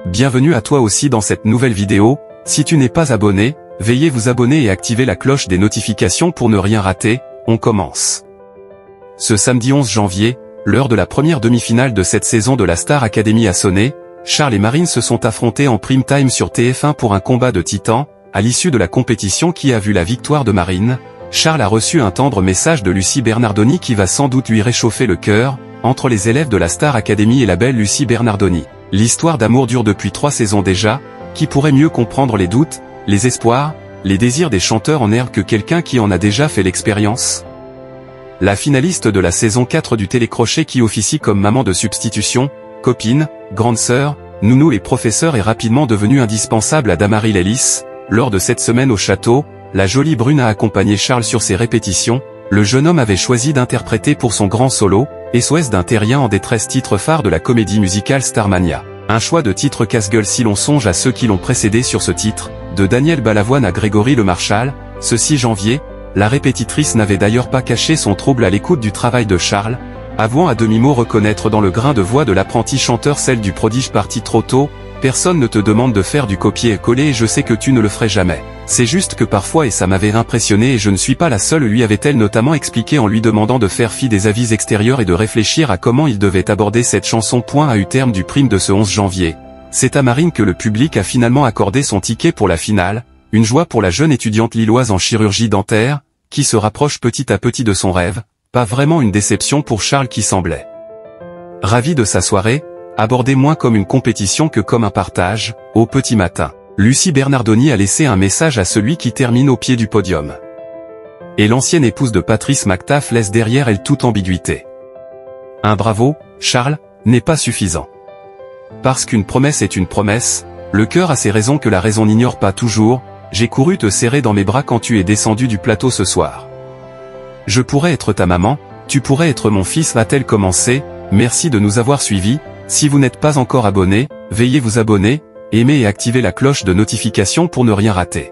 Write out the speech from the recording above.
Bienvenue à toi aussi dans cette nouvelle vidéo. Si tu n'es pas abonné, veuillez vous abonner et activer la cloche des notifications pour ne rien rater. On commence. Ce samedi 11 janvier, l'heure de la première demi-finale de cette saison de la Star Academy a sonné. Charles et Marine se sont affrontés en prime time sur TF1 pour un combat de titans. À l'issue de la compétition qui a vu la victoire de Marine, Charles a reçu un tendre message de Lucie Bernardoni qui va sans doute lui réchauffer le cœur. Entre les élèves de la Star Academy et la belle Lucie Bernardoni, l'histoire d'amour dure depuis 3 saisons déjà. Qui pourrait mieux comprendre les doutes, les espoirs, les désirs des chanteurs en herbe que quelqu'un qui en a déjà fait l'expérience? La finaliste de la saison 4 du télécrochet qui officie comme maman de substitution, copine, grande sœur, nounou et professeur est rapidement devenue indispensable à Damary Lélis. Lors de cette semaine au château, la jolie brune a accompagné Charles sur ses répétitions. Le jeune homme avait choisi d'interpréter pour son grand solo, SOS d'un terrien en détresse, titre phare de la comédie musicale Starmania. Un choix de titre casse-gueule si l'on songe à ceux qui l'ont précédé sur ce titre, de Daniel Balavoine à Grégory Le Marchal. Ce 6 janvier, la répétitrice n'avait d'ailleurs pas caché son trouble à l'écoute du travail de Charles, avouant à demi-mot reconnaître dans le grain de voix de l'apprenti chanteur celle du prodige parti trop tôt. Personne ne te demande de faire du copier-coller et je sais que tu ne le ferais jamais. C'est juste que parfois et ça m'avait impressionné et je ne suis pas la seule, lui avait-elle notamment expliqué en lui demandant de faire fi des avis extérieurs et de réfléchir à comment il devait aborder cette chanson. A eu terme du prime de ce 11 janvier. C'est à Marine que le public a finalement accordé son ticket pour la finale, une joie pour la jeune étudiante lilloise en chirurgie dentaire, qui se rapproche petit à petit de son rêve, pas vraiment une déception pour Charles qui semblait ravi de sa soirée, abordée moins comme une compétition que comme un partage. Au petit matin, Lucie Bernardoni a laissé un message à celui qui termine au pied du podium. Et l'ancienne épouse de Patrice McTaff laisse derrière elle toute ambiguïté. Un bravo, Charles, n'est pas suffisant. Parce qu'une promesse est une promesse, le cœur a ses raisons que la raison n'ignore pas toujours. J'ai couru te serrer dans mes bras quand tu es descendu du plateau ce soir. Je pourrais être ta maman, tu pourrais être mon fils, va-t-elle commencer. Merci de nous avoir suivis. Si vous n'êtes pas encore abonné, veuillez vous abonner, aimer et activer la cloche de notification pour ne rien rater.